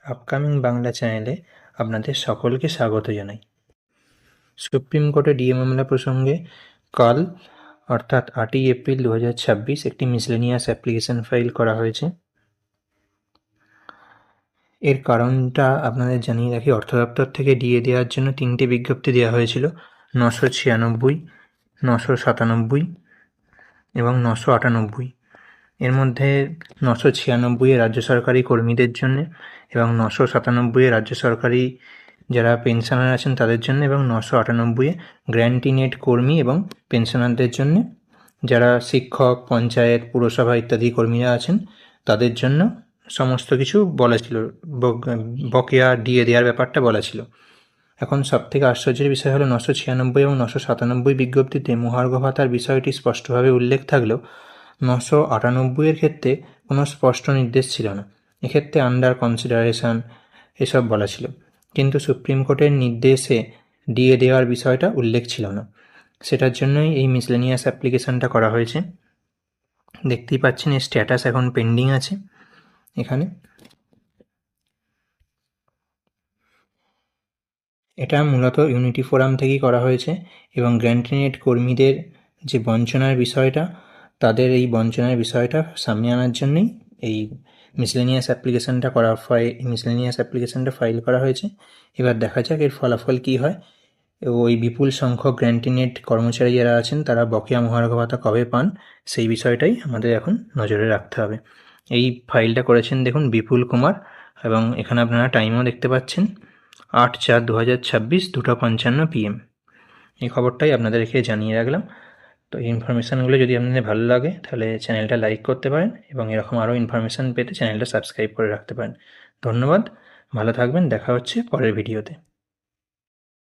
Upcoming Bangla চ্যানেলে আপনাদের সকলকে স্বাগত জানাই। সুপ্রিম কোর্টে ডিএ মামলা প্রসঙ্গে কাল অর্থাৎ 8ই এপ্রিল 2026 একটি মিসলেনিয়াস অ্যাপ্লিকেশন ফাইল করা হয়েছে। এর কারণটা আপনাদের জানিয়ে রাখি, অর্থ দপ্তর থেকে ডিএ দেওয়ার জন্য 3টে বিজ্ঞপ্তি দেওয়া হয়েছিল, 996, 997 এবং 998। এর মধ্যে 996 রাজ্য সরকারি কর্মীদের জন্য এবং 997 রাজ্য সরকারি যারা পেনশনার আছেন তাদের জন্য এবং 998 গ্র্যান্টিনেট কর্মী এবং পেনশনারদের জন্য, যারা শিক্ষক, পঞ্চায়েত, পুরসভা ইত্যাদি কর্মীরা আছেন তাদের জন্য সমস্ত কিছু বলা ছিল, বকেয়া ডিএ দেওয়ার ব্যাপারটা বলা ছিল। এখন সবথেকে আশ্চর্যের বিষয় হলো 996 এবং 997 বিজ্ঞপ্তিতে মহার্ঘ ভাতার বিষয়টি স্পষ্টভাবে উল্লেখ থাকলেও 998 ক্ষেত্রে কোনো স্পষ্ট নির্দেশ ছিল না। এক্ষেত্রে আন্ডার কনসিডারেশন এসব বলা ছিল, কিন্তু সুপ্রিম কোর্টের নির্দেশে ডিএ দেওয়ার বিষয়টা উল্লেখ ছিল না। সেটার জন্যই এই মিসলেনিয়াস অ্যাপ্লিকেশানটা করা হয়েছে। দেখতেই পাচ্ছেন এর স্ট্যাটাস এখন পেন্ডিং আছে। এখানে এটা মূলত ইউনিটি ফোরাম থেকেই করা হয়েছে এবং গ্র্যান্টিনেট কর্মীদের যে বঞ্চনার বিষয়টা, তাদের এই বঞ্চনার বিষয়টা সামনে আনার জন্যই এই মিসলেনিয়াস অ্যাপ্লিকেশানটা ফাইল করা হয়েছে। এবার দেখা যাক এর ফলাফল কী হয়। ওই বিপুল সংখ্যক গ্র্যান্টিনেট কর্মচারী যারা আছেন তারা বকেয়া মহার্ঘ ভাতা কবে পান সেই বিষয়টাই আমাদের এখন নজরে রাখতে হবে। এই ফাইলটা করেছেন দেখুন বিপুল কুমার, এবং এখানে আপনারা টাইমও দেখতে পাচ্ছেন 8/4/2026 2:55 PM। এই খবরটাই আপনাদেরকে জানিয়ে রাখলাম। তো এই ইনফরমেশানগুলো যদি আপনাদের ভালো লাগে তাহলে চ্যানেলটা লাইক করতে পারেন এবং এরকম আরও ইনফরমেশান পেতে চ্যানেলটা সাবস্ক্রাইব করে রাখতে পারেন। ধন্যবাদ, ভালো থাকবেন, দেখা হচ্ছে পরের ভিডিওতে।